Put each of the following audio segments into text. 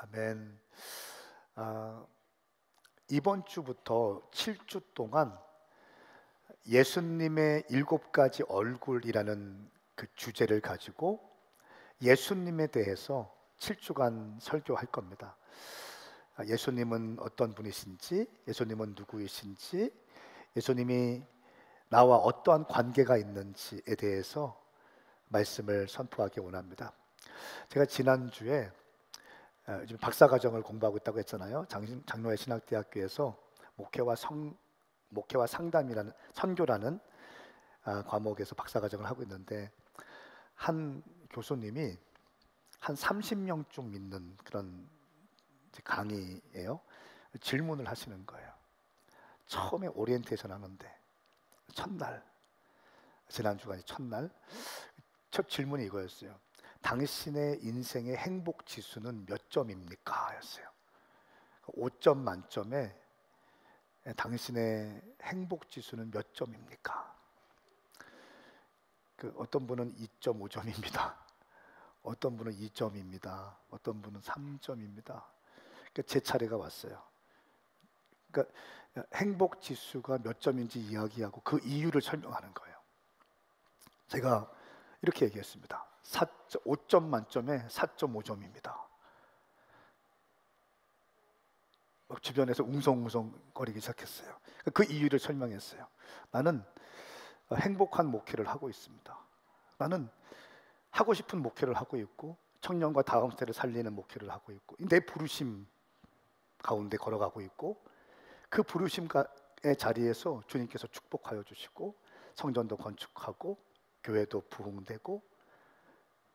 아멘. 아, 이번 주부터 7주 동안 예수님의 7가지 얼굴이라는 그 주제를 가지고 예수님에 대해서 7주간 설교할 겁니다. 예수님은 어떤 분이신지, 예수님은 누구이신지, 예수님이 나와 어떠한 관계가 있는지에 대해서 말씀을 선포하기 원합니다. 제가 지난주에 지금 박사과정을 공부하고 있다고 했잖아요. 장로회 신학대학교에서 목회와 상담이라는 선교라는 과목에서 박사과정을 하고 있는데, 한 교수님이 한 30명쯤 믿는 그런 강의예요. 질문을 하시는 거예요. 처음에 오리엔테이션 하는데 첫날, 지난주가 첫날 첫 질문이 이거였어요. 당신의 인생의 행복 지수는 몇 점입니까? 였어요. 5점 만점에 당신의 행복 지수는 몇 점입니까? 어떤 분은 2.5점입니다. 어떤 분은 2점입니다. 어떤 분은 3점입니다. 제 차례가 왔어요. 그러니까 행복 지수가 몇 점인지 이야기하고 그 이유를 설명하는 거예요. 제가 이렇게 얘기했습니다. 5점 만점에 4.5점입니다. 주변에서 웅성웅성거리기 시작했어요. 그 이유를 설명했어요. 나는 행복한 목회를 하고 있습니다. 나는 하고 싶은 목회를 하고 있고, 청년과 다음 세대를 살리는 목회를 하고 있고, 내 부르심 가운데 걸어가고 있고, 그 부르심의 자리에서 주님께서 축복하여 주시고, 성전도 건축하고, 교회도 부흥되고,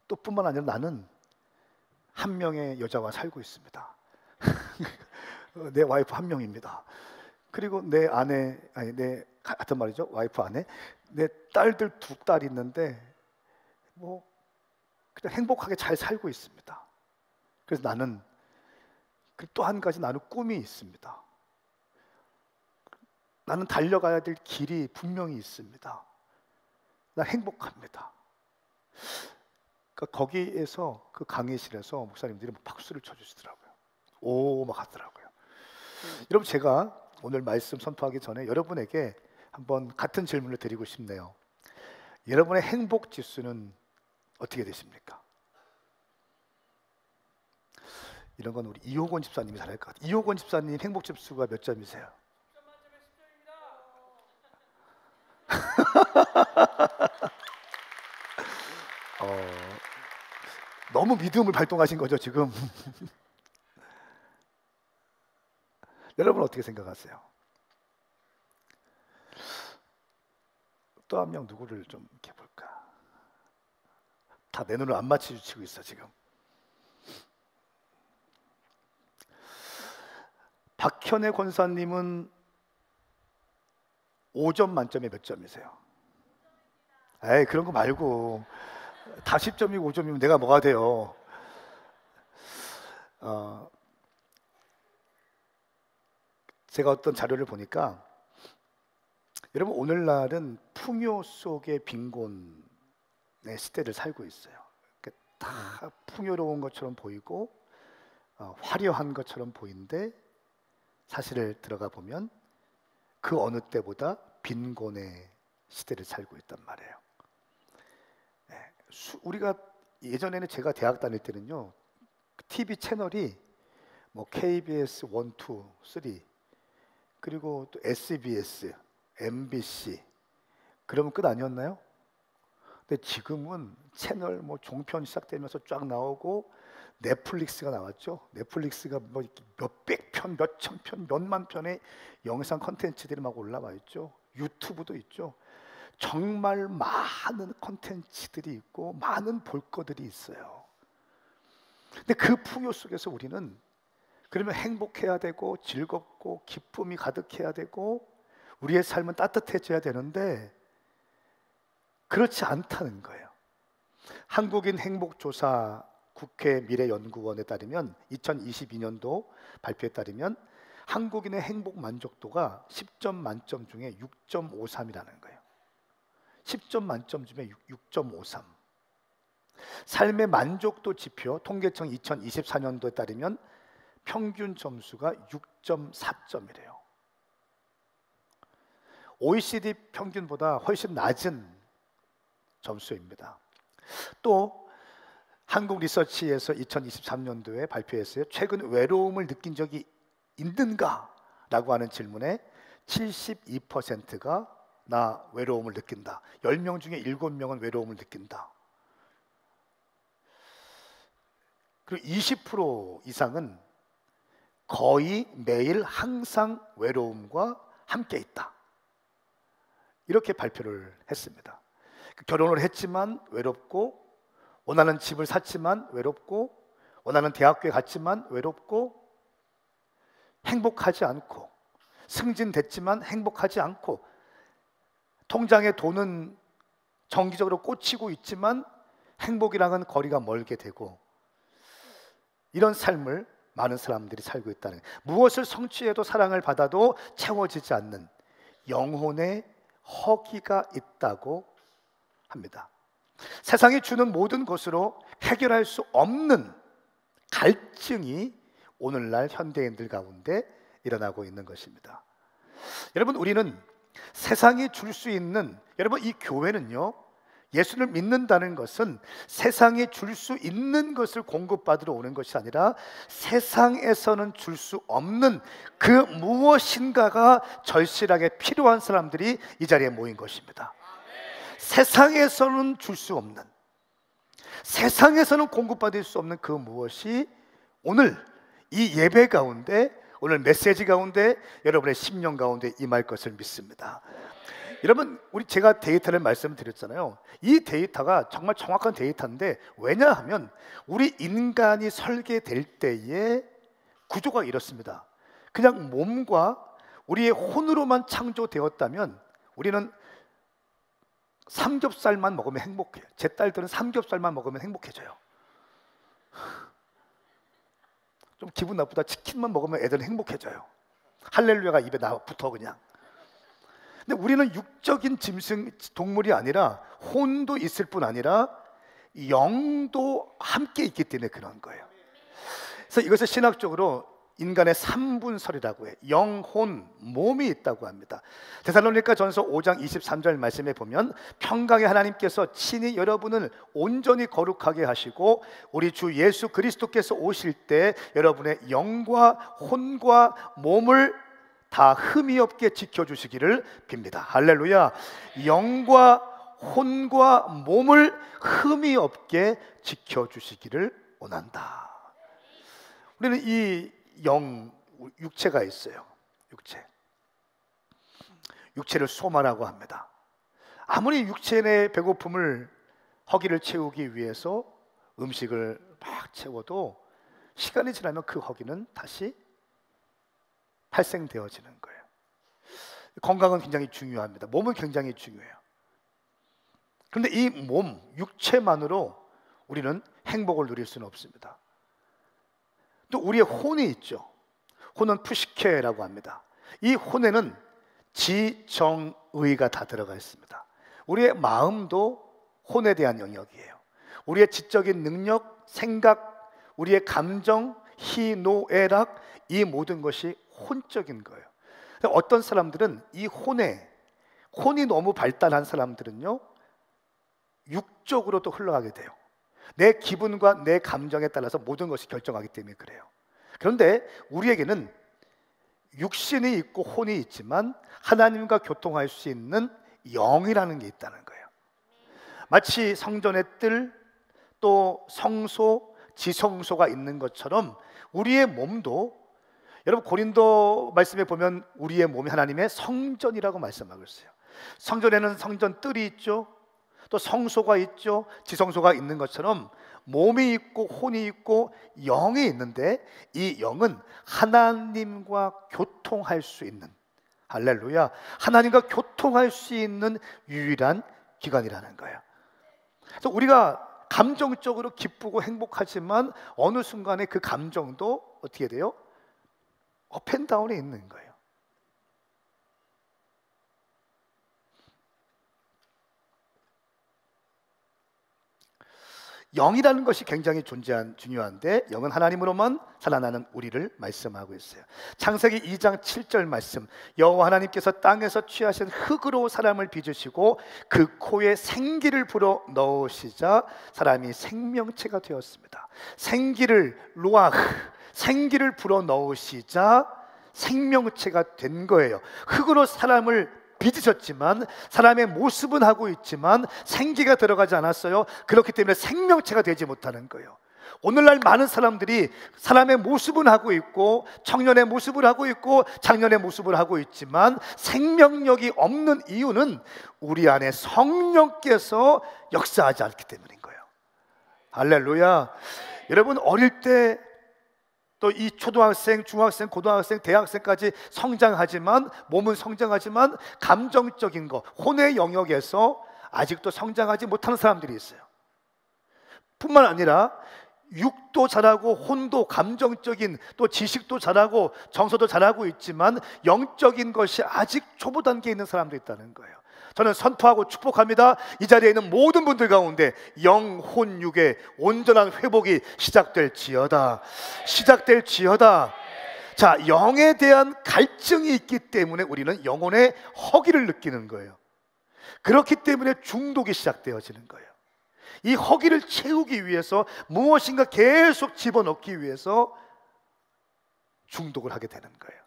또 뿐만 아니라 나는 한 명의 여자와 살고 있습니다. 내 와이프 한 명입니다. 그리고 내 아내, 내 같은 말이죠. 와이프 아내, 내 딸들 2딸 있는데 그냥 행복하게 잘 살고 있습니다. 그래서 나는 또 한 가지, 나는 꿈이 있습니다. 나는 달려가야 될 길이 분명히 있습니다. 나 행복합니다. 거기에서, 그 강의실에서 목사님들이 박수를 쳐주시더라고요. 오, 막 하더라고요. 여러분, 제가 오늘 말씀 선포하기 전에 여러분에게 한번 같은 질문을 드리고 싶네요. 여러분의 행복 지수는 어떻게 되십니까? 이런 건 우리 이호곤 집사님이 잘할 것 같아요. 이호곤 집사님 행복 지수가 몇 점이세요? 너무 믿음을 발동하신 거죠, 지금. 여러분 어떻게 생각하세요? 또 한 명 누구를 좀 이렇게 볼까? 다 내 눈을 안 맞춰주고 있어, 지금. 박현애 권사님은 5점 만점에 몇 점이세요? 에이, 그런 거 말고 다 10점이고 5점이면 내가 뭐가 돼요? 제가 어떤 자료를 보니까, 여러분, 오늘날은 풍요 속의 빈곤의 시대를 살고 있어요. 다 풍요로운 것처럼 보이고 화려한 것처럼 보이는데, 사실을 들어가 보면 그 어느 때보다 빈곤의 시대를 살고 있단 말이에요. 우리가 예전에는, 제가 대학 다닐 때는요, TV 채널이 KBS 1, 2, 3, 그리고 또 SBS, MBC, 그러면 끝 아니었나요? 근데 지금은 채널 종편 시작되면서 쫙 나오고, 넷플릭스가 나왔죠. 넷플릭스가 몇백 편, 몇천 편, 몇만 편의 영상 콘텐츠들이 막 올라와 있죠. 유튜브도 있죠. 정말 많은 콘텐츠들이 있고 많은 볼거들이 있어요. 근데 그 풍요 속에서 우리는, 그러면 행복해야 되고 즐겁고 기쁨이 가득해야 되고 우리의 삶은 따뜻해져야 되는데, 그렇지 않다는 거예요. 한국인 행복조사 국회 미래연구원에 따르면, 2022년도 발표에 따르면 한국인의 행복 만족도가 10점 만점 중에 6.53이라는 거예요. 10점 만점 중에 6.53. 삶의 만족도 지표 통계청 2024년도에 따르면 평균 점수가 6.4점이래요. OECD 평균보다 훨씬 낮은 점수입니다. 또 한국 리서치에서 2023년도에 발표했어요. 최근 외로움을 느낀 적이 있는가? 라고 하는 질문에 72%가 나 외로움을 느낀다. 10명 중에 7명은 외로움을 느낀다. 그리고 20% 이상은 거의 매일 항상 외로움과 함께 있다. 이렇게 발표를 했습니다. 결혼을 했지만 외롭고, 원하는 집을 샀지만 외롭고, 원하는 대학교에 갔지만 외롭고, 행복하지 않고, 승진됐지만 행복하지 않고, 통장에 돈은 정기적으로 꽂히고 있지만 행복이랑은 거리가 멀게 되고, 이런 삶을 많은 사람들이 살고 있다는 거예요. 무엇을 성취해도 사랑을 받아도 채워지지 않는 영혼의 허기가 있다고 합니다. 세상이 주는 모든 것으로 해결할 수 없는 갈증이 오늘날 현대인들 가운데 일어나고 있는 것입니다. 여러분, 우리는 세상이 줄 수 있는, 여러분, 이 교회는요, 예수를 믿는다는 것은 세상이 줄 수 있는 것을 공급받으러 오는 것이 아니라 세상에서는 줄 수 없는 그 무엇인가가 절실하게 필요한 사람들이 이 자리에 모인 것입니다. 세상에서는 줄 수 없는, 세상에서는 공급받을 수 없는 그 무엇이 오늘 이 예배 가운데, 오늘 메시지 가운데, 여러분의 심령 가운데 임할 것을 믿습니다. 여러분, 제가 데이터를 말씀드렸잖아요. 이 데이터가 정말 정확한 데이터인데, 왜냐하면 우리 인간이 설계될 때의 구조가 이렇습니다. 그냥 몸과 우리의 혼으로만 창조되었다면 우리는 삼겹살만 먹으면 행복해요. 제 딸들은 삼겹살만 먹으면 행복해져요. 좀 기분 나쁘다. 치킨만 먹으면 애들은 행복해져요. 할렐루야가 입에 붙어 그냥. 근데 우리는 육적인 짐승 동물이 아니라 혼도 있을 뿐 아니라 영도 함께 있기 때문에 그런 거예요. 그래서 이것을 신학적으로 인간의 삼분설이라고 해요. 영, 혼, 몸이 있다고 합니다. 데살로니가 전서 5장 23절 말씀에 보면 평강의 하나님께서 친히 여러분을 온전히 거룩하게 하시고 우리 주 예수 그리스도께서 오실 때 여러분의 영과 혼과 몸을 다 흠이 없게 지켜주시기를 빕니다. 할렐루야. 영과 혼과 몸을 흠이 없게 지켜주시기를 원한다. 우리는 이 육체가 있어요. 육체를 소마라고 합니다. 아무리 육체 내 배고픔을, 허기를 채우기 위해서 음식을 막 채워도 시간이 지나면 그 허기는 다시 발생되어지는 거예요. 건강은 굉장히 중요합니다. 몸은 굉장히 중요해요. 그런데 이 몸, 육체만으로 우리는 행복을 누릴 수는 없습니다. 또 우리의 혼이 있죠. 혼은 푸시케라고 합니다. 이 혼에는 지정의가 다 들어가 있습니다. 우리의 마음도 혼에 대한 영역이에요. 우리의 지적인 능력, 생각, 우리의 감정, 희노애락, 이 모든 것이 혼적인 거예요. 어떤 사람들은 이 혼이 너무 발달한 사람들은요, 육적으로 또 흘러가게 돼요. 내 기분과 내 감정에 따라서 모든 것이 결정하기 때문에 그래요. 그런데 우리에게는 육신이 있고 혼이 있지만 하나님과 교통할 수 있는 영이라는 게 있다는 거예요. 마치 성전의 뜰, 또 성소, 지성소가 있는 것처럼 우리의 몸도, 여러분 고린도 말씀에 보면 우리의 몸이 하나님의 성전이라고 말씀하고 있어요. 성전에는 성전 뜰이 있죠. 또 성소가 있죠. 지성소가 있는 것처럼 몸이 있고 혼이 있고 영이 있는데 이 영은 하나님과 교통할 수 있는, 할렐루야, 하나님과 교통할 수 있는 유일한 기관이라는 거예요. 그래서 우리가 감정적으로 기쁘고 행복하지만 어느 순간에 그 감정도 어떻게 돼요? 업앤다운에 있는 거예요. 영이라는 것이 굉장히 중요한데 영은 하나님으로만 살아나는 우리를 말씀하고 있어요. 창세기 2장 7절 말씀, 여호와 하나님께서 땅에서 취하신 흙으로 사람을 빚으시고 그 코에 생기를 불어 넣으시자 사람이 생명체가 되었습니다. 생기를 루아흐, 생기를 불어 넣으시자 생명체가 된 거예요. 흙으로 사람을 빚으셨지만 사람의 모습은 하고 있지만 생기가 들어가지 않았어요. 그렇기 때문에 생명체가 되지 못하는 거예요. 오늘날 많은 사람들이 사람의 모습은 하고 있고 청년의 모습을 하고 있고 장년의 모습을 하고 있지만 생명력이 없는 이유는 우리 안에 성령께서 역사하지 않기 때문인 거예요. 할렐루야. 여러분, 어릴 때 또 이 초등학생, 중학생, 고등학생, 대학생까지 성장하지만 몸은 성장하지만 감정적인 거, 혼의 영역에서 아직도 성장하지 못하는 사람들이 있어요. 뿐만 아니라 육도 잘하고 혼도 감정적인, 또 지식도 잘하고 정서도 잘하고 있지만 영적인 것이 아직 초보 단계에 있는 사람도 있다는 거예요. 저는 선포하고 축복합니다. 이 자리에 있는 모든 분들 가운데 영, 혼, 육의 온전한 회복이 시작될지어다. 시작될지어다. 자, 영에 대한 갈증이 있기 때문에 우리는 영혼의 허기를 느끼는 거예요. 그렇기 때문에 중독이 시작되어지는 거예요. 이 허기를 채우기 위해서 무엇인가 계속 집어넣기 위해서 중독을 하게 되는 거예요.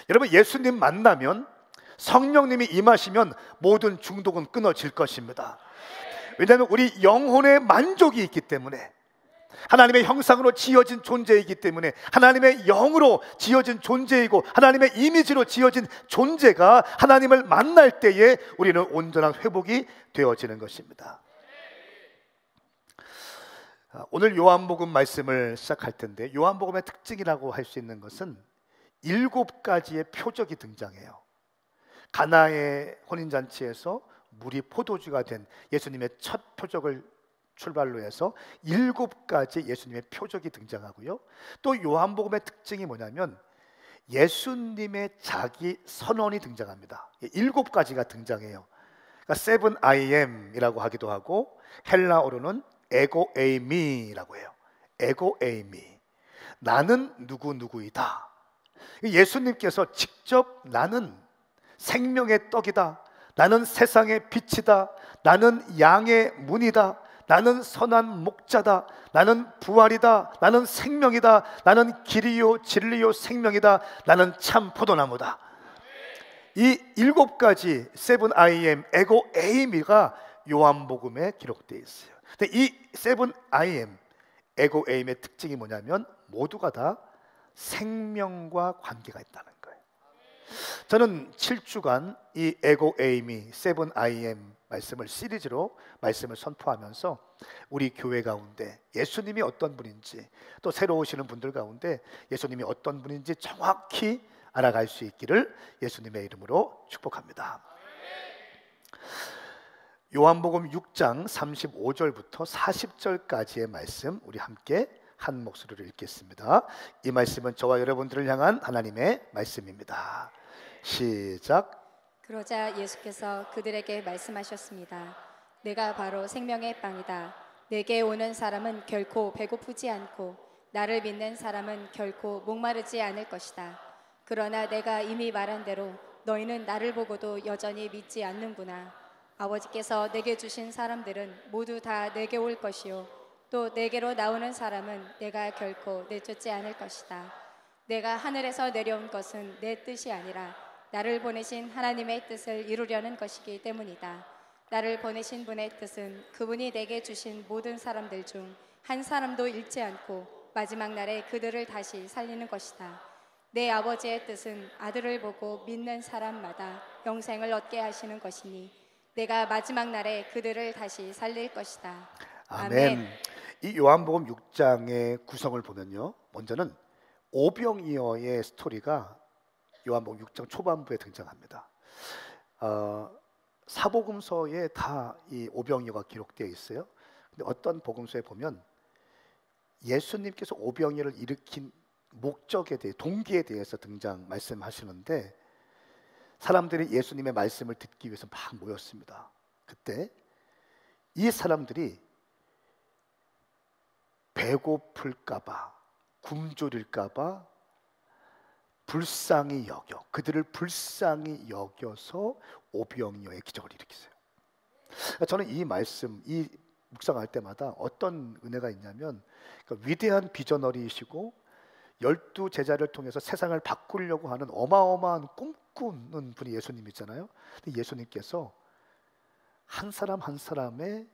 여러분, 예수님 만나면, 성령님이 임하시면 모든 중독은 끊어질 것입니다. 왜냐하면 우리 영혼의 만족이 있기 때문에, 하나님의 형상으로 지어진 존재이기 때문에, 하나님의 영으로 지어진 존재이고 하나님의 이미지로 지어진 존재가 하나님을 만날 때에 우리는 온전한 회복이 되어지는 것입니다. 오늘 요한복음 말씀을 시작할 텐데, 요한복음의 특징이라고 할 수 있는 것은 7가지의 표적이 등장해요. 가나의 혼인잔치에서 물이 포도주가 된 예수님의 첫 표적을 출발로 해서 7가지 예수님의 표적이 등장하고요. 또 요한복음의 특징이 뭐냐면 예수님의 자기 선언이 등장합니다. 7가지가 등장해요. 그러니까 세븐 I am이라고 하기도 하고, 헬라어로는 에고 에이미라고 해요. 에고 에이미, 나는 누구누구이다. 예수님께서 직접 나는 생명의 떡이다, 나는 세상의 빛이다, 나는 양의 문이다, 나는 선한 목자다, 나는 부활이다, 나는 생명이다, 나는 길이요 진리요 생명이다, 나는 참 포도나무다. 이 7가지 세븐 I am, 에고 에이미가 요한복음에 기록되어 있어요. 근데 이 세븐 I am, 에고 에임의 특징이 뭐냐면 모두가 다 생명과 관계가 있다는 거예요. 저는 7주간 이 에고 에이미, 세븐 I am 말씀을 시리즈로 말씀을 선포하면서 우리 교회 가운데 예수님이 어떤 분인지, 또 새로 오시는 분들 가운데 예수님이 어떤 분인지 정확히 알아갈 수 있기를 예수님의 이름으로 축복합니다. 요한복음 6장 35절부터 40절까지의 말씀, 우리 함께 한 목소리로 읽겠습니다. 이 말씀은 저와 여러분들을 향한 하나님의 말씀입니다. 시작. 그러자 예수께서 그들에게 말씀하셨습니다. 내가 바로 생명의 빵이다. 내게 오는 사람은 결코 배고프지 않고 나를 믿는 사람은 결코 목마르지 않을 것이다. 그러나 내가 이미 말한 대로 너희는 나를 보고도 여전히 믿지 않는구나. 아버지께서 내게 주신 사람들은 모두 다 내게 올 것이요, 또 내게로 나오는 사람은 내가 결코 내쫓지 않을 것이다. 내가 하늘에서 내려온 것은 내 뜻이 아니라 나를 보내신 하나님의 뜻을 이루려는 것이기 때문이다. 나를 보내신 분의 뜻은 그분이 내게 주신 모든 사람들 중 한 사람도 잃지 않고 마지막 날에 그들을 다시 살리는 것이다. 내 아버지의 뜻은 아들을 보고 믿는 사람마다 영생을 얻게 하시는 것이니 내가 마지막 날에 그들을 다시 살릴 것이다. 아멘. 이 요한복음 6장의 구성을 보면요, 먼저는 오병이어의 스토리가 요한복음 6장 초반부에 등장합니다. 사복음서에 다 이 오병이어가 기록되어 있어요. 근데 어떤 복음서에 보면 예수님께서 오병이어를 일으킨 목적에 대해, 동기에 대해서 말씀하시는데, 사람들이 예수님의 말씀을 듣기 위해서 막 모였습니다. 그때 이 사람들이 배고플까봐, 굶주릴까봐 그들을 불쌍히 여겨서 오병이어의 기적을 일으키세요. 저는 이 말씀, 이 묵상할 때마다 어떤 은혜가 있냐면, 그러니까 위대한 비저너리이시고 12 제자를 통해서 세상을 바꾸려고 하는 어마어마한 꿈꾸는 분이 예수님이잖아요. 근데 예수님께서 한 사람 한 사람의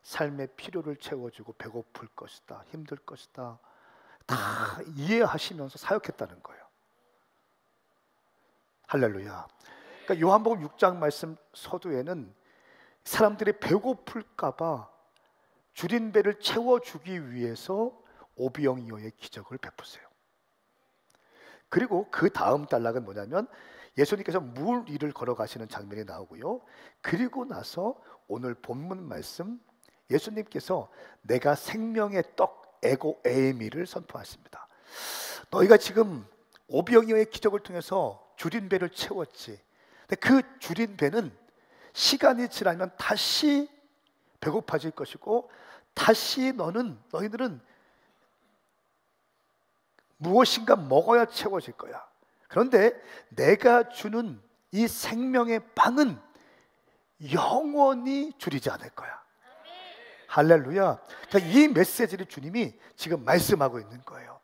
삶의 필요를 채워주고 배고플 것이다, 힘들 것이다 다 이해하시면서 사역했다는 거예요. 할렐루야. 그러니까 요한복음 6장 말씀 서두에는 사람들이 배고플까봐 줄인 배를 채워주기 위해서 오병이어의 기적을 베푸세요. 그리고 그 다음 단락은 뭐냐면 예수님께서 물 위를 걸어가시는 장면이 나오고요. 그리고 나서 오늘 본문 말씀, 예수님께서 내가 생명의 떡 에고에이미를 선포하십니다. 너희가 지금 오병이어의 기적을 통해서 줄인 배를 채웠지. 근데 그 줄인 배는 시간이 지나면 다시 배고파질 것이고, 다시 너희들은 무엇인가 먹어야 채워질 거야. 그런데 내가 주는 이 생명의 빵은 영원히 줄이지 않을 거야. 할렐루야. 그러니까 이 메시지를 주님이 지금 말씀하고 있는 거예요.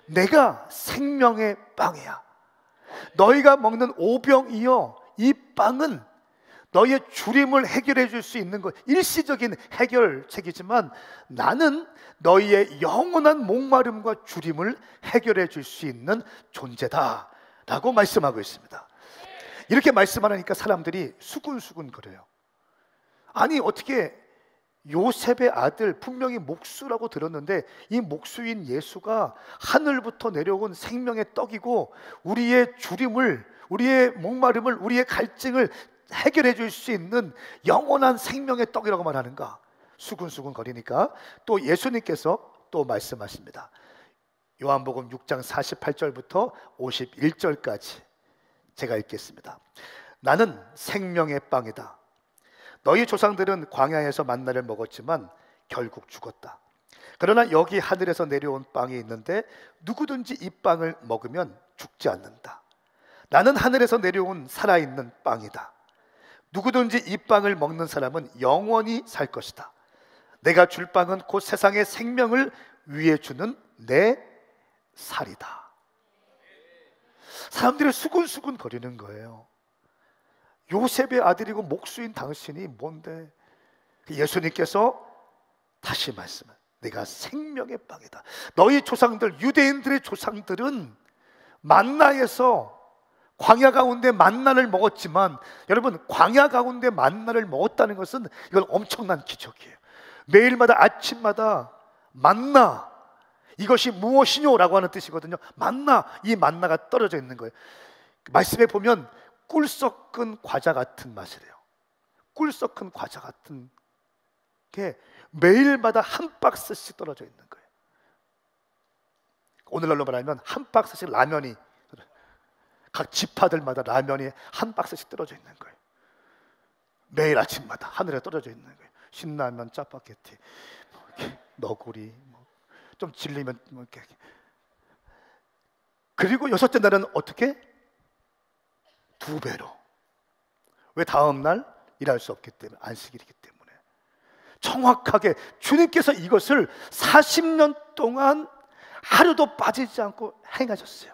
내가 생명의 빵이야. 너희가 먹는 오병이어 이 빵은 너희의 줄임을 해결해 줄 수 있는 것, 일시적인 해결책이지만 나는 너희의 영원한 목마름과 줄임을 해결해 줄 수 있는 존재다 라고 말씀하고 있습니다. 이렇게 말씀하니까 사람들이 수군수군 거려요. 아니 어떻게 요셉의 아들, 분명히 목수라고 들었는데 이 목수인 예수가 하늘부터 내려온 생명의 떡이고 우리의 줄임을, 우리의 목마름을, 우리의 갈증을 해결해 줄 수 있는 영원한 생명의 떡이라고 말하는가? 수군수군 거리니까 또 예수님께서 또 말씀하십니다. 요한복음 6장 48절부터 51절까지 제가 읽겠습니다. 나는 생명의 빵이다. 너희 조상들은 광야에서 만나를 먹었지만 결국 죽었다. 그러나 여기 하늘에서 내려온 빵이 있는데 누구든지 이 빵을 먹으면 죽지 않는다. 나는 하늘에서 내려온 살아있는 빵이다. 누구든지 이 빵을 먹는 사람은 영원히 살 것이다. 내가 줄 빵은 곧 세상의 생명을 위해 주는 내 살이다. 사람들이 수군수군 거리는 거예요. 요셉의 아들이고 목수인 당신이 뭔데? 예수님께서 다시 말씀을, 내가 생명의 빵이다. 너희 조상들, 유대인들의 조상들은 만나에서 광야 가운데 만나를 먹었지만, 여러분 광야 가운데 만나를 먹었다는 것은 이건 엄청난 기적이에요. 매일마다 아침마다 만나, 이것이 무엇이뇨라고 하는 뜻이거든요. 만나, 이 만나가 떨어져 있는 거예요. 말씀에 보면 꿀 섞은 과자 같은 맛이래요. 꿀 섞은 과자 같은 게 매일마다 한 박스씩 떨어져 있는 거예요. 오늘날로 말하면 한 박스씩 라면이, 각 지파들마다 라면이 한 박스씩 떨어져 있는 거예요. 매일 아침마다 하늘에 떨어져 있는 거예요. 신라면, 짜파게티, 너구리, 좀 질리면 이렇게. 그리고 여섯째 날은 어떻게? 2배로. 왜? 다음 날 일할 수 없기 때문에, 안식일이기 때문에. 정확하게 주님께서 이것을 40년 동안 하루도 빠지지 않고 행하셨어요.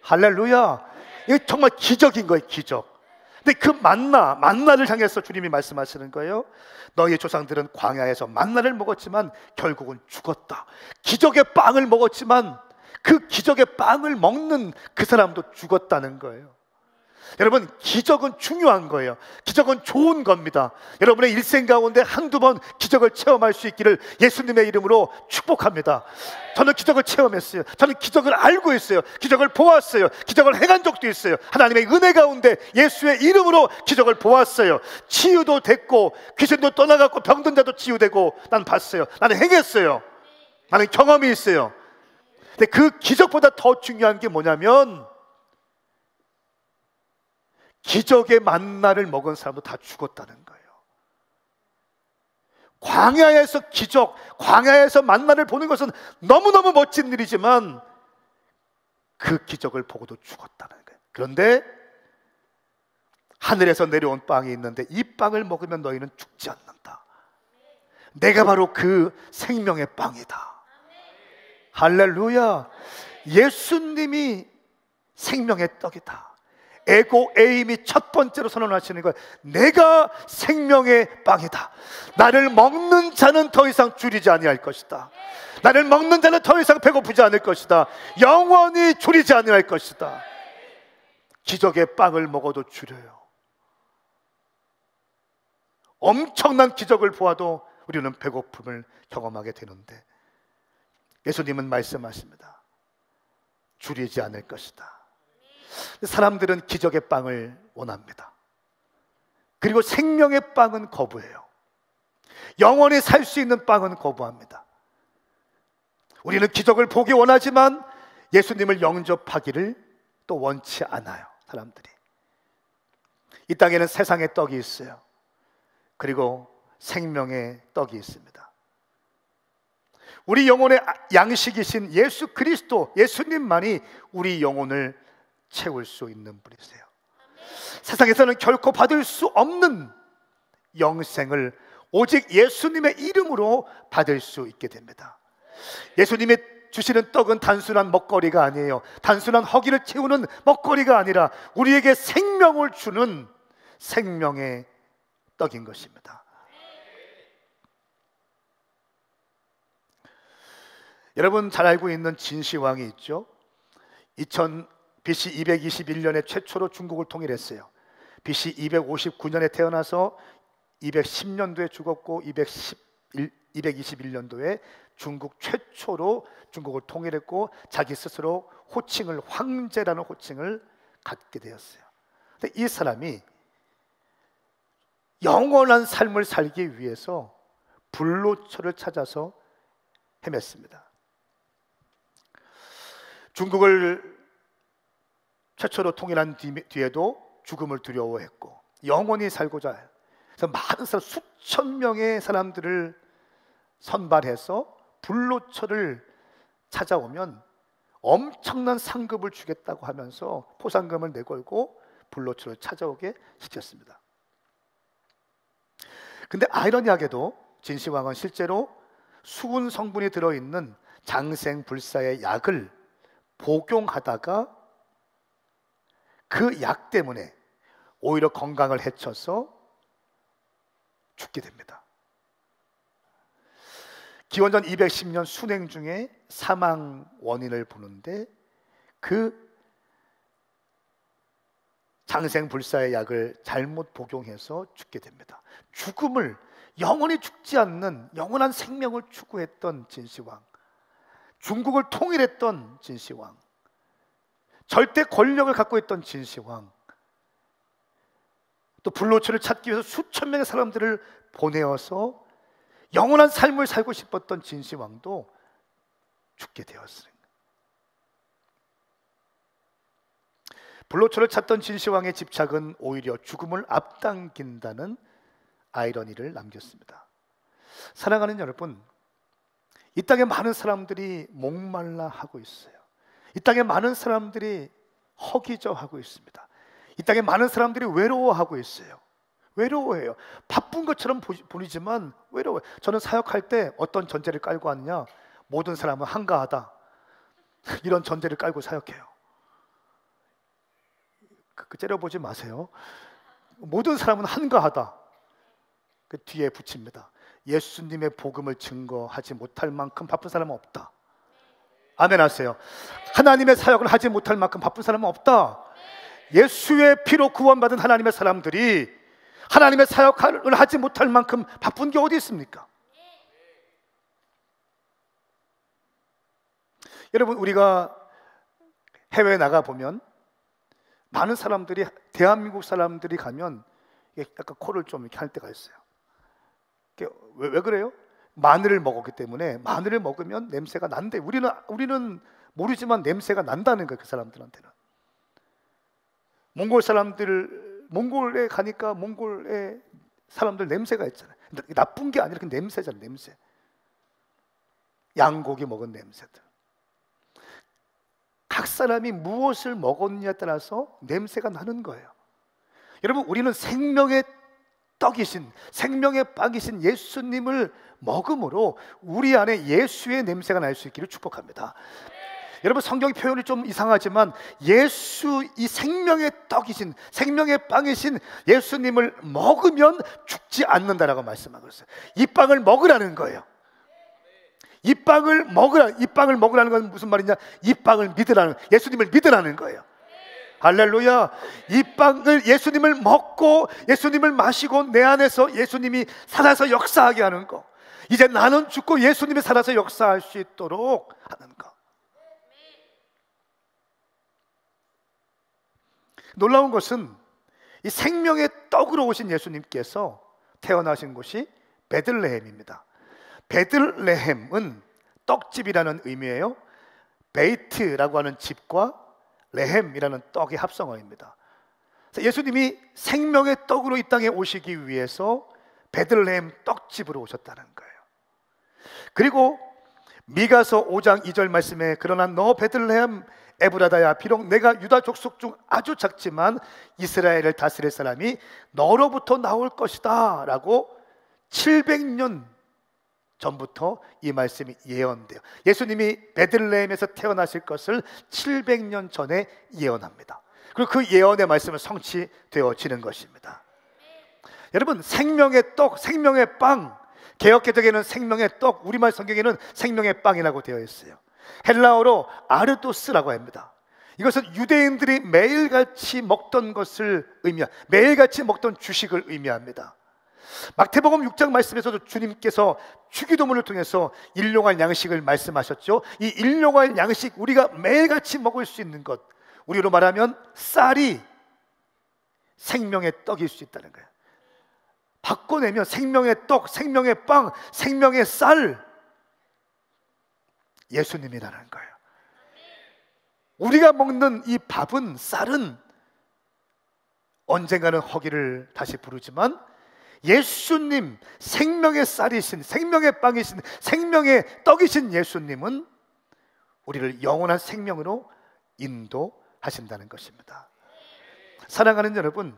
할렐루야. 이게 정말 기적인 거예요, 기적. 근데 그 만나를 향해서 주님이 말씀하시는 거예요. 너희의 조상들은 광야에서 만나를 먹었지만 결국은 죽었다. 기적의 빵을 먹었지만 그 기적의 빵을 먹는 그 사람도 죽었다는 거예요. 여러분, 기적은 중요한 거예요. 기적은 좋은 겁니다. 여러분의 일생 가운데 한두 번 기적을 체험할 수 있기를 예수님의 이름으로 축복합니다. 저는 기적을 체험했어요. 저는 기적을 알고 있어요. 기적을 보았어요. 기적을 행한 적도 있어요. 하나님의 은혜 가운데 예수의 이름으로 기적을 보았어요. 치유도 됐고 귀신도 떠나갔고 병든 자도 치유되고 난 봤어요. 나는 행했어요. 나는 경험이 있어요. 근데 그 기적보다 더 중요한 게 뭐냐면, 기적의 만나를 먹은 사람도 다 죽었다는 거예요. 광야에서 기적, 광야에서 만나를 보는 것은 너무너무 멋진 일이지만 그 기적을 보고도 죽었다는 거예요. 그런데 하늘에서 내려온 빵이 있는데 이 빵을 먹으면 너희는 죽지 않는다. 내가 바로 그 생명의 빵이다. 할렐루야. 예수님이 생명의 떡이다. 에고 에임이 첫 번째로 선언하시는 거예요. 내가 생명의 빵이다. 나를 먹는 자는 더 이상 줄이지 아니할 것이다. 나를 먹는 자는 더 이상 배고프지 않을 것이다. 영원히 줄이지 아니할 것이다. 기적의 빵을 먹어도 줄여요. 엄청난 기적을 보아도 우리는 배고픔을 경험하게 되는데 예수님은 말씀하십니다. 줄이지 않을 것이다. 사람들은 기적의 빵을 원합니다. 그리고 생명의 빵은 거부해요. 영원히 살 수 있는 빵은 거부합니다. 우리는 기적을 보기 원하지만 예수님을 영접하기를 또 원치 않아요. 사람들이. 이 땅에는 세상의 떡이 있어요. 그리고 생명의 떡이 있습니다. 우리 영혼의 양식이신 예수 그리스도, 예수님만이 우리 영혼을 채울 수 있는 분이세요. 세상에서는 결코 받을 수 없는 영생을 오직 예수님의 이름으로 받을 수 있게 됩니다. 예수님이 주시는 떡은 단순한 먹거리가 아니에요. 단순한 허기를 채우는 먹거리가 아니라 우리에게 생명을 주는 생명의 떡인 것입니다. 여러분 잘 알고 있는 진시황이 있죠. BC 221년에 최초로 중국을 통일했어요. BC 259년에 태어나서 210년도에 죽었고 221년도에 중국 최초로 중국을 통일했고 자기 스스로 호칭을 황제라는 호칭을 갖게 되었어요. 근데 이 사람이 영원한 삶을 살기 위해서 불로초를 찾아서 헤맸습니다. 중국을 최초로 통일한 뒤에도 죽음을 두려워했고 영원히 살고자 해요. 그래서 많은 사람, 수천 명의 사람들을 선발해서 불로초를 찾아오면 엄청난 상급을 주겠다고 하면서 포상금을 내걸고 불로초를 찾아오게 시켰습니다. 근데 아이러니하게도 진시황은 실제로 수은 성분이 들어있는 장생불사의 약을 복용하다가 그 약 때문에 오히려 건강을 해쳐서 죽게 됩니다. 기원전 210년 순행 중에 사망 원인을 보는데 그 장생불사의 약을 잘못 복용해서 죽게 됩니다. 죽음을, 영원히 죽지 않는 영원한 생명을 추구했던 진시황, 중국을 통일했던 진시황, 절대 권력을 갖고 있던 진시황, 또 불로초를 찾기 위해서 수천 명의 사람들을 보내어서 영원한 삶을 살고 싶었던 진시황도 죽게 되었습니다. 불로초를 찾던 진시황의 집착은 오히려 죽음을 앞당긴다는 아이러니를 남겼습니다. 사랑하는 여러분, 이 땅에 많은 사람들이 목말라 하고 있어요. 이 땅에 많은 사람들이 허기져하고 있습니다. 이 땅에 많은 사람들이 외로워하고 있어요. 외로워해요. 바쁜 것처럼 보이지만 외로워요. 저는 사역할 때 어떤 전제를 깔고 왔냐? 모든 사람은 한가하다. 이런 전제를 깔고 사역해요. 째려보지 마세요. 모든 사람은 한가하다. 그 뒤에 붙입니다. 예수님의 복음을 증거하지 못할 만큼 바쁜 사람은 없다. 아멘 하세요. 하나님의 사역을 하지 못할 만큼 바쁜 사람은 없다. 예수의 피로 구원받은 하나님의 사람들이 하나님의 사역을 하지 못할 만큼 바쁜 게 어디 있습니까? 여러분, 우리가 해외에 나가 보면 많은 사람들이, 대한민국 사람들이 가면 약간 코를 좀 이렇게 할 때가 있어요. 왜 그래요? 마늘을 먹었기 때문에. 마늘을 먹으면 냄새가 난대. 우리는 모르지만 냄새가 난다는 거예요. 그 사람들한테는. 몽골에 가니까 몽골의 사람들 냄새가 있잖아요. 나쁜 게 아니라 그 냄새잖아요. 냄새. 양고기 먹은 냄새들. 각 사람이 무엇을 먹었냐에 따라서 냄새가 나는 거예요. 여러분, 우리는 생명의 떡이신, 생명의 빵이신 예수님을 먹음으로 우리 안에 예수의 냄새가 날 수 있기를 축복합니다. 여러분, 성경 표현이 좀 이상하지만 예수, 이 생명의 떡이신, 생명의 빵이신 예수님을 먹으면 죽지 않는다라고 말씀하고 있어요. 이 빵을 먹으라는 거예요. 이 빵을 먹으라는 건 무슨 말이냐? 이 빵을 믿으라는, 예수님을 믿으라는 거예요. 할렐루야. 이 빵을, 예수님을 먹고 예수님을 마시고 내 안에서 예수님이 살아서 역사하게 하는 거. 이제 나는 죽고 예수님이 살아서 역사할 수 있도록 하는 거. 놀라운 것은 이 생명의 떡으로 오신 예수님께서 태어나신 곳이 베들레헴입니다. 베들레헴은 떡집이라는 의미예요. 베이트라고 하는 집과 레헴이라는 떡의 합성어입니다. 예수님이 생명의 떡으로 이 땅에 오시기 위해서 베들레헴 떡집으로 오셨다는 거예요. 그리고 미가서 5장 2절 말씀에 그러나 너 베들레헴 에브라다야 비록 내가 유다 족속 중 아주 작지만 이스라엘을 다스릴 사람이 너로부터 나올 것이다 라고 700년 전부터 이 말씀이 예언돼요. 예수님이 베들레헴에서 태어나실 것을 700년 전에 예언합니다. 그리고 그 예언의 말씀은 성취되어지는 것입니다. 여러분, 생명의 떡, 생명의 빵, 개역개정에는 생명의 떡, 우리말 성경에는 생명의 빵이라고 되어 있어요. 헬라어로 아르도스라고 합니다. 이것은 유대인들이 매일같이 먹던 것을 매일같이 먹던 주식을 의미합니다. 마태복음 6장 말씀에서도 주님께서 주기도문을 통해서 일용할 양식을 말씀하셨죠. 이 일용할 양식, 우리가 매일같이 먹을 수 있는 것, 우리로 말하면 쌀이 생명의 떡일 수 있다는 거예요. 바꿔내면 생명의 떡, 생명의 빵, 생명의 쌀, 예수님이라는 거예요. 우리가 먹는 이 밥은, 쌀은 언젠가는 허기를 다시 부르지만 예수님, 생명의 쌀이신, 생명의 빵이신, 생명의 떡이신 예수님은 우리를 영원한 생명으로 인도하신다는 것입니다. 사랑하는 여러분,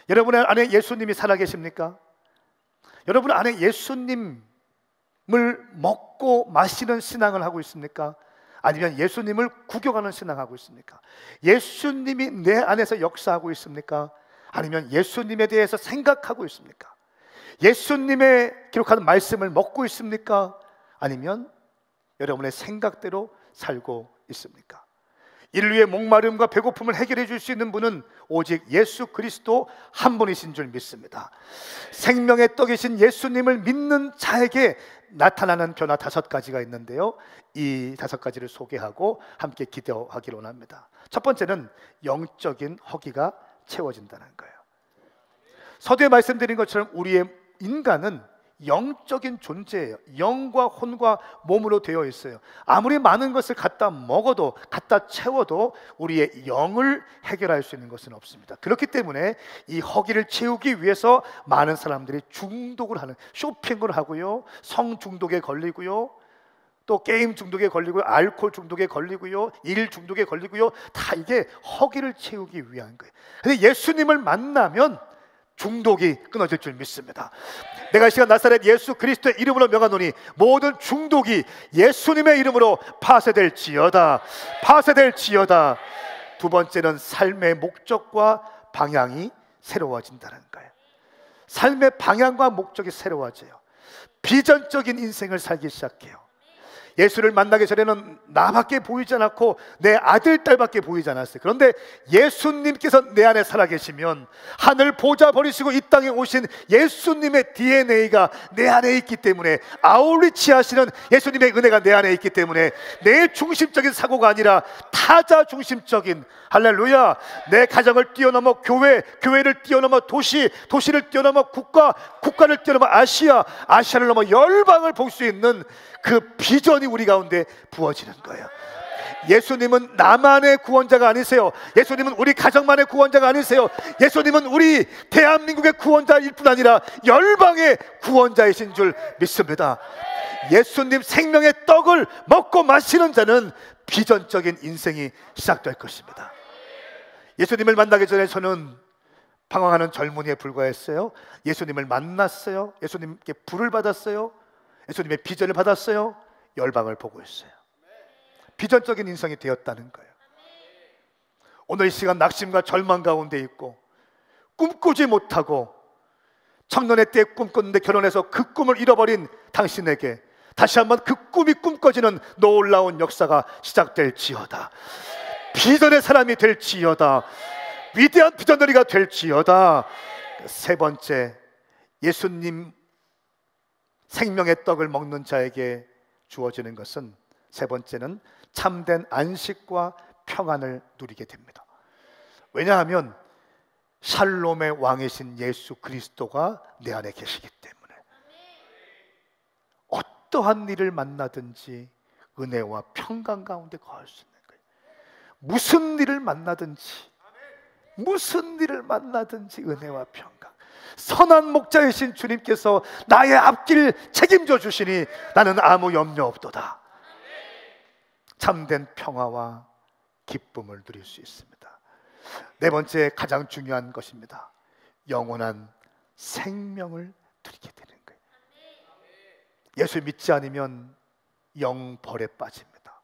여러분 안에 예수님이 살아계십니까? 여러분 안에 예수님을 먹고 마시는 신앙을 하고 있습니까? 아니면 예수님을 구경하는 신앙하고 있습니까? 예수님이 내 안에서 역사하고 있습니까? 아니면 예수님에 대해서 생각하고 있습니까? 예수님의 기록하는 말씀을 먹고 있습니까? 아니면 여러분의 생각대로 살고 있습니까? 인류의 목마름과 배고픔을 해결해 줄 수 있는 분은 오직 예수 그리스도 한 분이신 줄 믿습니다. 생명의 떡이신 예수님을 믿는 자에게 나타나는 변화 5가지가 있는데요, 이 5가지를 소개하고 함께 기도하기로 합니다. 첫 번째는 영적인 허기가 채워진다는 거예요. 서두에 말씀드린 것처럼 우리의 인간은 영적인 존재예요. 영과 혼과 몸으로 되어 있어요. 아무리 많은 것을 갖다 먹어도, 갖다 채워도 우리의 영을 해결할 수 있는 것은 없습니다. 그렇기 때문에 이 허기를 채우기 위해서 많은 사람들이 중독을 하는, 쇼핑을 하고요, 성 중독에 걸리고요, 또 게임 중독에 걸리고요, 알코올 중독에 걸리고요, 일 중독에 걸리고요. 다 이게 허기를 채우기 위한 거예요. 근데 예수님을 만나면 중독이 끊어질 줄 믿습니다. 내가 이 시간 나사렛 예수 그리스도의 이름으로 명하노니 모든 중독이 예수님의 이름으로 파쇄될지어다. 파쇄될지어다. 두 번째는 삶의 목적과 방향이 새로워진다는 거예요. 삶의 방향과 목적이 새로워져요. 비전적인 인생을 살기 시작해요. 예수를 만나기 전에는 나밖에 보이지 않았고 내 아들, 딸밖에 보이지 않았어요. 그런데 예수님께서 내 안에 살아계시면 하늘 보좌 버리시고 이 땅에 오신 예수님의 DNA가 내 안에 있기 때문에, 아울리치 하시는 예수님의 은혜가 내 안에 있기 때문에 내 중심적인 사고가 아니라 타자 중심적인, 할렐루야, 내 가정을 뛰어넘어 교회, 교회를 뛰어넘어 도시, 도시를 뛰어넘어 국가, 국가를 뛰어넘어 아시아, 아시아를 넘어 열방을 볼 수 있는 그 비전이 우리 가운데 부어지는 거예요. 예수님은 나만의 구원자가 아니세요. 예수님은 우리 가정만의 구원자가 아니세요. 예수님은 우리 대한민국의 구원자일 뿐 아니라 열방의 구원자이신 줄 믿습니다. 예수님 생명의 떡을 먹고 마시는 자는 비전적인 인생이 시작될 것입니다. 예수님을 만나기 전에 저는 방황하는 젊은이에 불과했어요. 예수님을 만났어요. 예수님께 불을 받았어요. 예수님의 비전을 받았어요. 열방을 보고 있어요. 비전적인 인생이 되었다는 거예요. 오늘 이 시간 낙심과 절망 가운데 있고 꿈꾸지 못하고 청년의 때에 꿈꿨는데 결혼해서 그 꿈을 잃어버린 당신에게 다시 한번 그 꿈이 꿈꿔지는 놀라운 역사가 시작될지어다. 비전의 사람이 될지어다. 위대한 비전너리가 될지어다. 세 번째, 예수님 생명의 떡을 먹는 자에게 주어지는 것은, 세 번째는 참된 안식과 평안을 누리게 됩니다. 왜냐하면 샬롬의 왕이신 예수 그리스도가 내 안에 계시기 때문에 어떠한 일을 만나든지 은혜와 평강 가운데 거할 수 있는 거예요. 무슨 일을 만나든지 은혜와 평강. 선한 목자이신 주님께서 나의 앞길 책임져 주시니 나는 아무 염려 없도다. 참된 평화와 기쁨을 누릴 수 있습니다. 네 번째, 가장 중요한 것입니다. 영원한 생명을 누리게 되는 거예요. 예수 믿지 않으면 영벌에 빠집니다.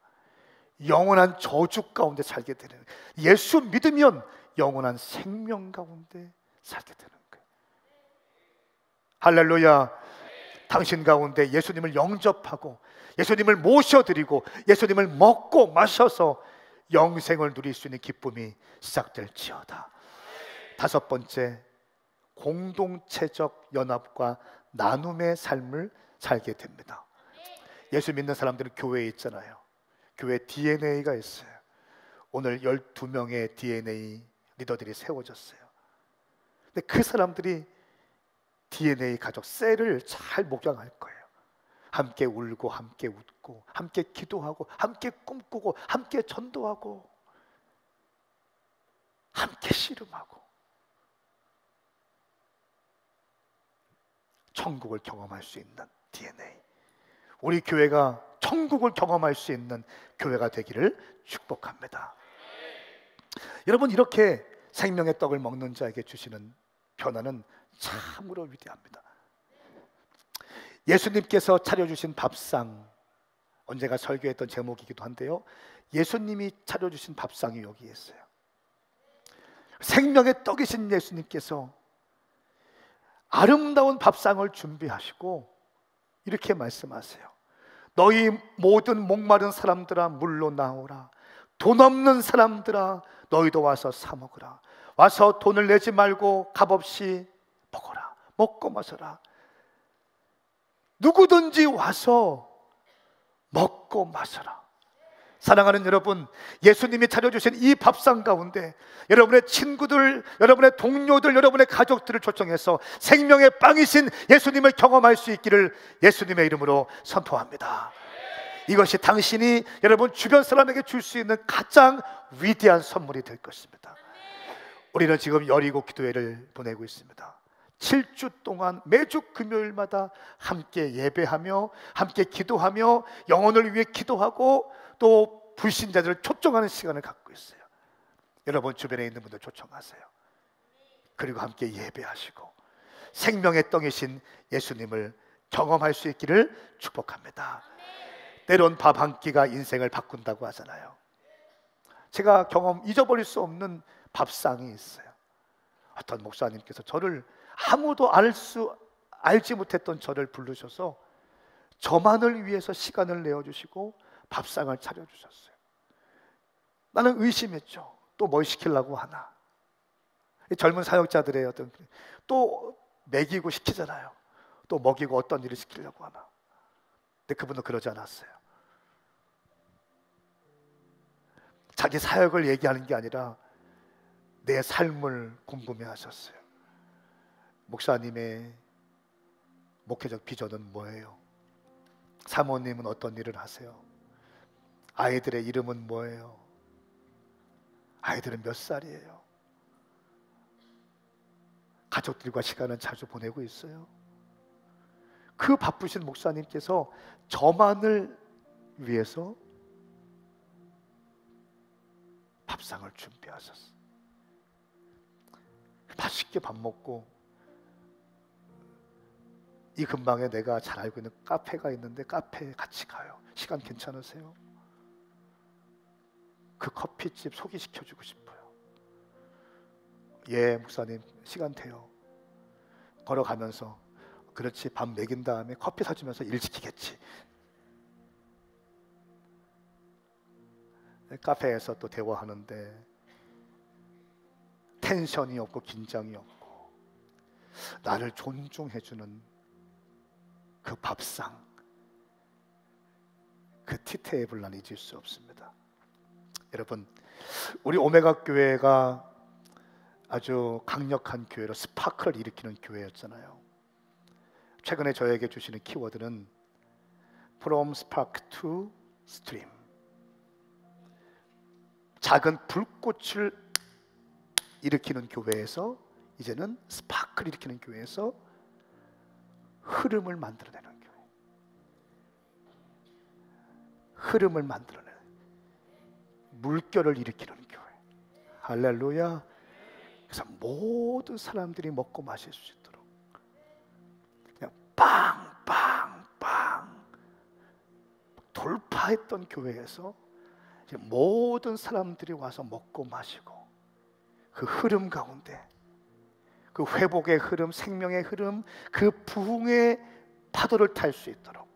영원한 저주 가운데 살게 되는 거예요. 예수 믿으면 영원한 생명 가운데 살게 되는 거예요. 할렐루야. 당신 가운데 예수님을 영접하고 예수님을 모셔드리고 예수님을 먹고 마셔서 영생을 누릴 수 있는 기쁨이 시작될지어다. 다섯 번째, 공동체적 연합과 나눔의 삶을 살게 됩니다. 예수 믿는 사람들은 교회에 있잖아요. 교회 DNA가 있어요. 오늘 12명의 DNA 리더들이 세워졌어요. 근데 그 사람들이 DNA 가족 셀을 잘 목양할 거예요. 함께 울고 함께 웃고 함께 기도하고 함께 꿈꾸고 함께 전도하고 함께 씨름하고 천국을 경험할 수 있는 DNA. 우리 교회가 천국을 경험할 수 있는 교회가 되기를 축복합니다. 여러분, 이렇게 생명의 떡을 먹는 자에게 주시는 변화는 참으로 위대합니다. 예수님께서 차려주신 밥상, 언제가 설교했던 제목이기도 한데요, 예수님이 차려주신 밥상이 여기에 있어요. 생명의 떡이신 예수님께서 아름다운 밥상을 준비하시고 이렇게 말씀하세요. 너희 모든 목마른 사람들아 물로 나오라. 돈 없는 사람들아 너희도 와서 사 먹으라. 와서 돈을 내지 말고 값없이 먹어라. 먹고 마셔라. 누구든지 와서 먹고 마셔라. 사랑하는 여러분, 예수님이 차려주신 이 밥상 가운데 여러분의 친구들, 여러분의 동료들, 여러분의 가족들을 초청해서 생명의 빵이신 예수님을 경험할 수 있기를 예수님의 이름으로 선포합니다. 이것이 당신이 여러분 주변 사람에게 줄 수 있는 가장 위대한 선물이 될 것입니다. 우리는 지금 여리고 기도회를 보내고 있습니다. 7주 동안 매주 금요일마다 함께 예배하며 함께 기도하며 영혼을 위해 기도하고 또 불신자들을 초청하는 시간을 갖고 있어요. 여러분 주변에 있는 분들 초청하세요. 그리고 함께 예배하시고 생명의 떡이신 예수님을 경험할 수 있기를 축복합니다. 때론 밥 한 끼가 인생을 바꾼다고 하잖아요. 제가 잊어버릴 수 없는 밥상이 있어요. 어떤 목사님께서 저를 아무도 알지 못했던 저를 부르셔서 저만을 위해서 시간을 내어주시고 밥상을 차려주셨어요. 나는 의심했죠. 또 뭘 시키려고 하나. 젊은 사역자들의 어떤 또 먹이고 시키잖아요. 또 먹이고 어떤 일을 시키려고 하나. 근데 그분은 그러지 않았어요. 자기 사역을 얘기하는 게 아니라 내 삶을 궁금해하셨어요. 목사님의 목회적 비전은 뭐예요? 사모님은 어떤 일을 하세요? 아이들의 이름은 뭐예요? 아이들은 몇 살이에요? 가족들과 시간을 자주 보내고 있어요? 그 바쁘신 목사님께서 저만을 위해서 밥상을 준비하셨어요. 맛있게 밥 먹고, 이 근방에 내가 잘 알고 있는 카페가 있는데 카페에 같이 가요. 시간 괜찮으세요? 그 커피집 소개시켜주고 싶어요. 예, 목사님 시간 돼요. 걸어가면서 그렇지, 밥 먹인 다음에 커피 사주면서 일 지키겠지. 카페에서 또 대화하는데 텐션이 없고 긴장이 없고 나를 존중해주는 그 밥상, 그 티테이블 난 잊을 수 없습니다. 여러분, 우리 오메가 교회가 아주 강력한 교회로 스파크를 일으키는 교회였잖아요. 최근에 저에게 주시는 키워드는 From Spark to Stream. 작은 불꽃을 일으키는 교회에서 이제는 스파크를 일으키는 교회에서 흐름을 만들어내는 교회. 흐름을 만들어내는, 물결을 일으키는 교회. 할렐루야. 그래서 모든 사람들이 먹고 마실 수 있도록 그냥 빵빵빵 돌파했던 교회에서 이제 모든 사람들이 와서 먹고 마시고, 그 흐름 가운데, 그 회복의 흐름, 생명의 흐름, 그 부흥의 파도를 탈 수 있도록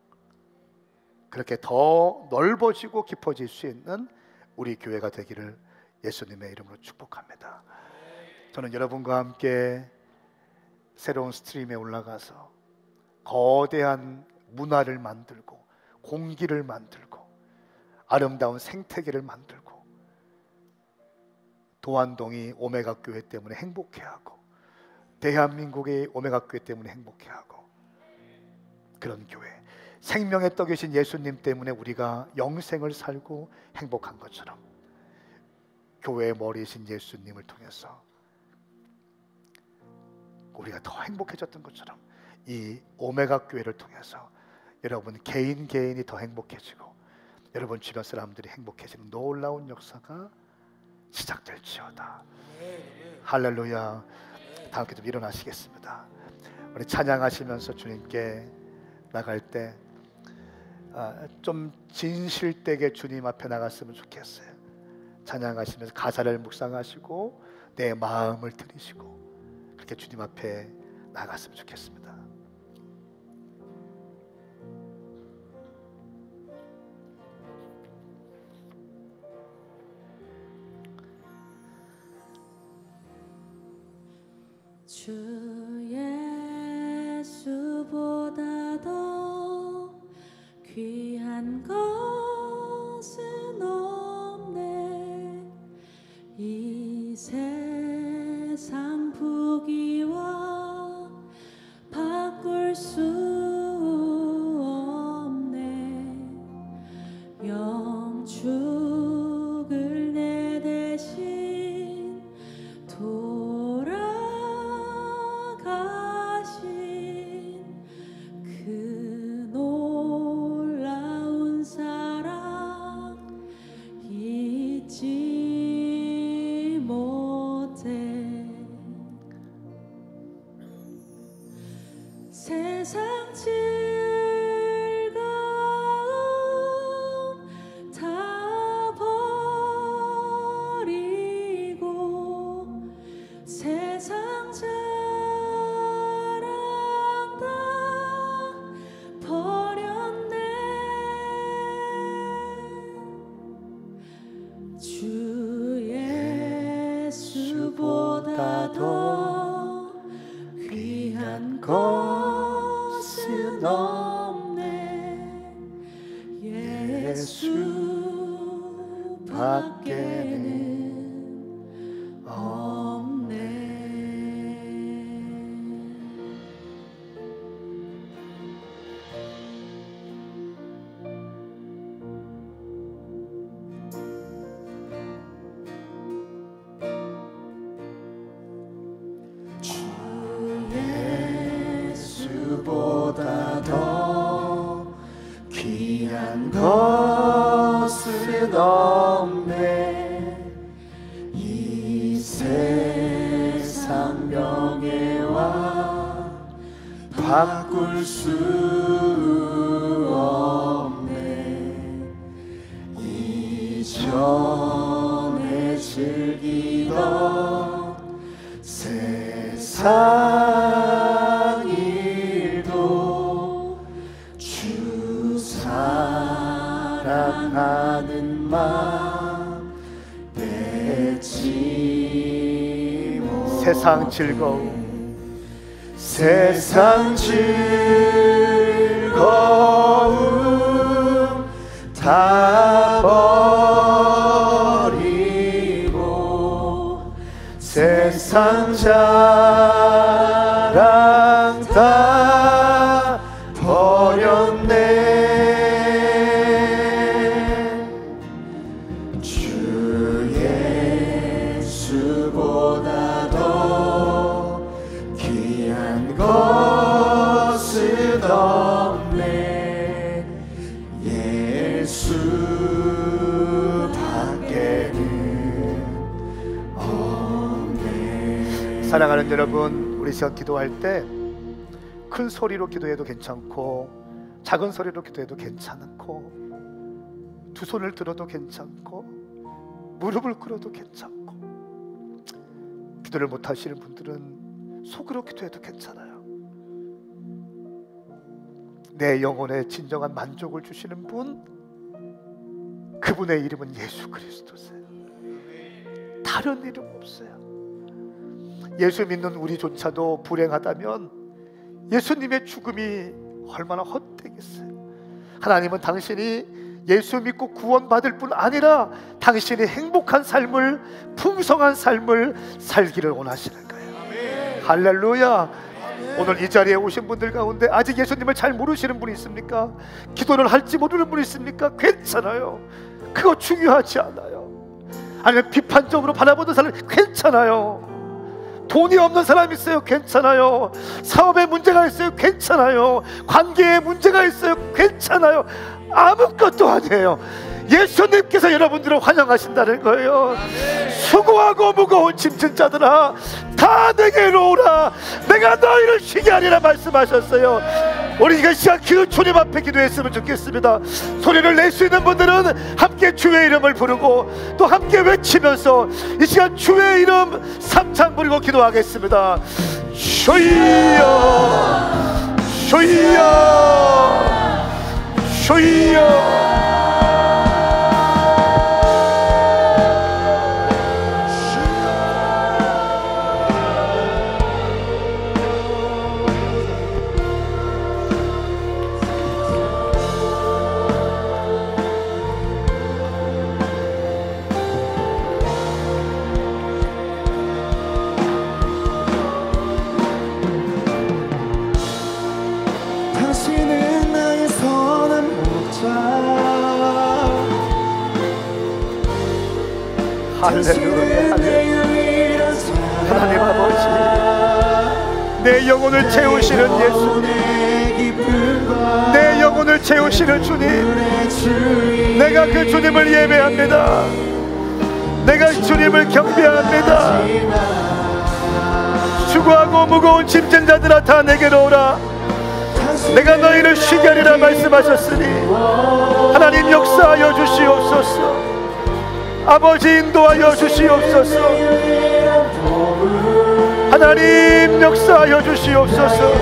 그렇게 더 넓어지고 깊어질 수 있는 우리 교회가 되기를 예수님의 이름으로 축복합니다. 저는 여러분과 함께 새로운 스트림에 올라가서 거대한 문화를 만들고 공기를 만들고 아름다운 생태계를 만들고 도안동이 오메가 교회 때문에 행복해하고 대한민국이 오메가 교회 때문에 행복해하고, 그런 교회, 생명의 떡이신 예수님 때문에 우리가 영생을 살고 행복한 것처럼 교회의 머리이신 예수님을 통해서 우리가 더 행복해졌던 것처럼 이 오메가 교회를 통해서 여러분 개인이 더 행복해지고 여러분 주변 사람들이 행복해지는 놀라운 역사가 시작될지어다. 할렐루야. 다 함께 좀 일어나시겠습니다. 우리 찬양하시면서 주님께 나갈 때 좀 진실되게 주님 앞에 나갔으면 좋겠어요. 찬양하시면서 가사를 묵상하시고 내 마음을 들이시고 그렇게 주님 앞에 나갔으면 좋겠습니다. 주 예수보다 더 귀한 것은 없네. 이 세상 부귀와 바꿀 수 없네. 영축을 내 대신 그 놀라운 사랑 잊지 못해. 세상 즐거움 다 버리고 세상 더 귀한 것은 없네. 예수 밖에는 없네. 없네. 이 세상 명예와 바꿀 수 없네. 이전에 즐기던 세상 일도 주 사랑하는 마음 뺏지 못해. 세상 즐거움, 세상 즐거움 다 버리고 세상 자랑 다 버렸네. 주 예수보다 더 귀한 것은 없네. 예수 밖에는 없네. 사랑하는 여러분, 우리 시간 기도할 때 큰 소리로 기도해도 괜찮고 작은 소리로 기도해도 괜찮고 두 손을 들어도 괜찮고 무릎을 꿇어도 괜찮고, 기도를 못 하시는 분들은 속으로 기도해도 괜찮아요. 내 영혼에 진정한 만족을 주시는 분, 그분의 이름은 예수 그리스도세요. 다른 이름 없어요. 예수 믿는 우리조차도 불행하다면 예수님의 죽음이 얼마나 헛되겠어요. 하나님은 당신이 예수 믿고 구원받을 뿐 아니라 당신이 행복한 삶을, 풍성한 삶을 살기를 원하시는 거예요. 할렐루야. 오늘 이 자리에 오신 분들 가운데 아직 예수님을 잘 모르시는 분이 있습니까? 기도를 할지 모르는 분이 있습니까? 괜찮아요. 그거 중요하지 않아요. 아니면 비판적으로 바라보는 사람 괜찮아요. 돈이 없는 사람이 있어요. 괜찮아요. 사업에 문제가 있어요. 괜찮아요. 관계에 문제가 있어요. 괜찮아요. 아무것도 아니에요. 예수님께서 여러분들을 환영하신다는 거예요. 수고하고 무거운 짐진 자들아 다 내게로 오라. 내가 너희를 쉬게 하리라 말씀하셨어요. 우리 이 시간 그 주님 앞에 기도했으면 좋겠습니다. 소리를 낼 수 있는 분들은 함께 주의 이름을 부르고 또 함께 외치면서 이 시간 주의 이름 삼창 부르고 기도하겠습니다. 주여 주여 주여. 당신은 나의 선한 목자. 할렐루야. 하나님 아버지, 내 영혼을 채우시는 예수, 내 영혼을 채우시는 주님, 내가 그 주님을 예배합니다. 내가 주님을 경배합니다. 수고하고 무거운 짐진 자들아 다 내게로 오라. 내가 너희를 쉬게 하리라 말씀하셨으니 하나님 역사하여 주시옵소서. 아버지 인도하여 주시옵소서. 하나님 역사하여 주시옵소서.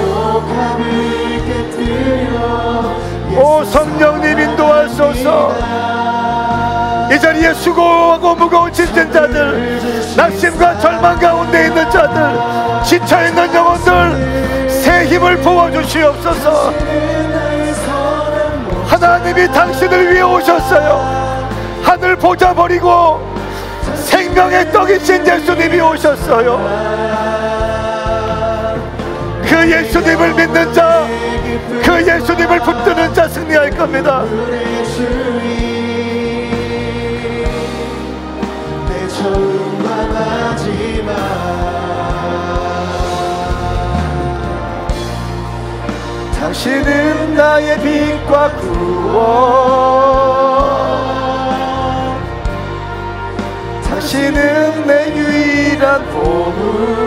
오 성령님 인도하소서. 이 자리에 수고하고 무거운 짐진 자들, 낙심과 절망 가운데 있는 자들, 지쳐있는 영혼들 새 힘을 부어주시옵소서. 하나님이 당신을 위해 오셨어요. 하늘 보좌 버리고 생명의 떡이신 예수님이 오셨어요. 그 예수님을 믿는 자, 그 예수님을 붙드는 자 승리할 겁니다. 내 처음과 마지막 당신은 나의 빛과 구원. 당신은 내 유일한 보물,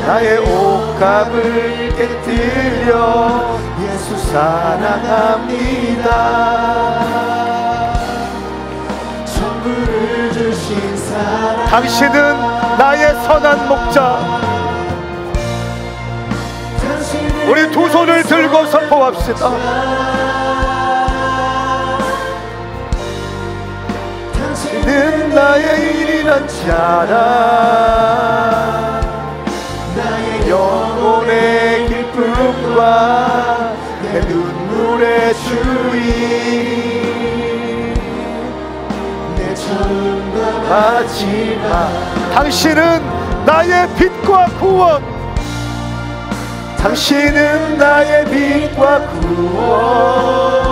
나의 옷값을 깨뜨려 예수 사랑합니다. 전부를 주신 사랑, 당신은 나의 선한 목자. 우리 두 손을 들고 선포합시다. 당신은 나의 유일한 자랑, 나의 영혼의 기쁨과 내 눈물의 주인, 내 처음과 마지막. 당신은 나의 빛과 구원, 당신은 나의 빛과 구원,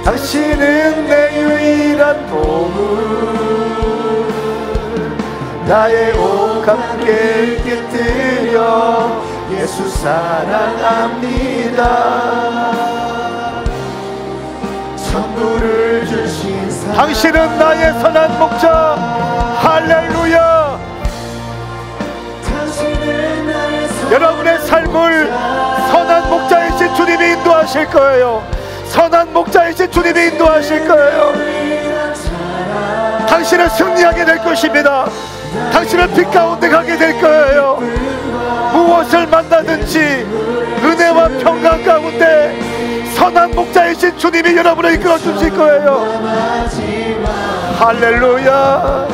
당신은 내 유일한 보물, 나의 옷값을 깨뜨려 예수 사랑합니다. 전부를 주신 사랑, 당신은 나의 선한 목자. 할렐루야. 당신은 나의 여러분의 삶을 선한 목자이신 주님이 인도하실 거예요. 선한 목자이신 주님이 인도하실 거예요. 당신은 승리하게 될 것입니다. 당신은 빛 가운데 가게 될 거예요. 무엇을 만나든지 은혜와 평강 가운데 선한 목자이신 주님이 여러분을 이끌어 주실 거예요. 할렐루야.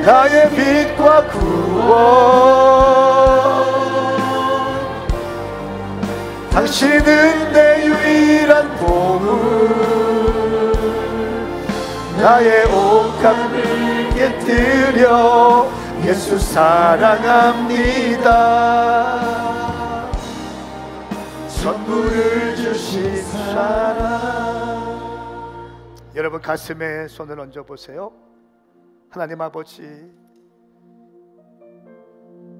나의 빛과 구원, 당신은 내 유일한 보물, 나의 옷값을 깨뜨려 예수 사랑합니다. 전부를 주신 사랑. 여러분 가슴에 손을 얹어 보세요. 하나님 아버지,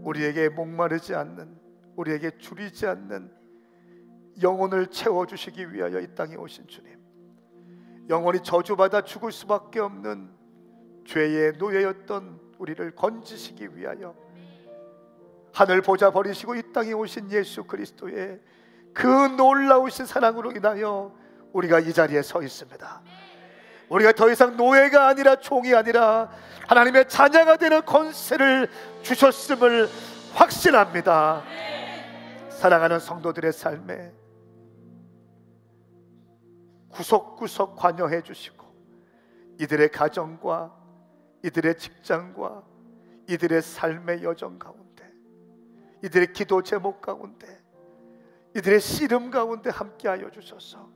우리에게 목마르지 않는, 우리에게 줄이지 않는 영혼을 채워주시기 위하여 이 땅에 오신 주님, 영혼이 저주받아 죽을 수밖에 없는 죄의 노예였던 우리를 건지시기 위하여 하늘 보좌 버리시고 이 땅에 오신 예수 그리스도의 그 놀라우신 사랑으로 인하여 우리가 이 자리에 서 있습니다. 우리가 더 이상 노예가 아니라 종이 아니라 하나님의 자녀가 되는 권세를 주셨음을 확신합니다. 사랑하는 성도들의 삶에 구석구석 관여해 주시고 이들의 가정과 이들의 직장과 이들의 삶의 여정 가운데, 이들의 기도 제목 가운데, 이들의 씨름 가운데 함께하여 주셔서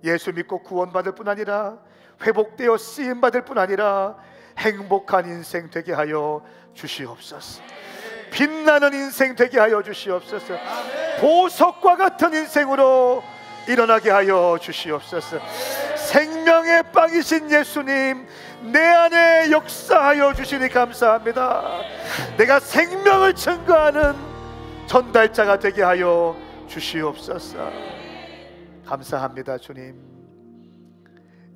예수 믿고 구원받을 뿐 아니라 회복되어 쓰임받을 뿐 아니라 행복한 인생 되게 하여 주시옵소서. 빛나는 인생 되게 하여 주시옵소서. 보석과 같은 인생으로 일어나게 하여 주시옵소서. 생명의 빵이신 예수님, 내 안에 역사하여 주시니 감사합니다. 내가 생명을 증거하는 전달자가 되게 하여 주시옵소서. 감사합니다. 주님,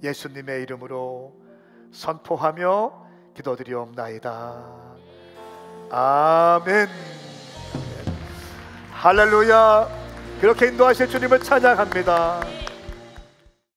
예수님의 이름으로 선포하며 기도드리옵나이다. 아멘. 할렐루야. 그렇게 인도하실 주님을 찬양합니다.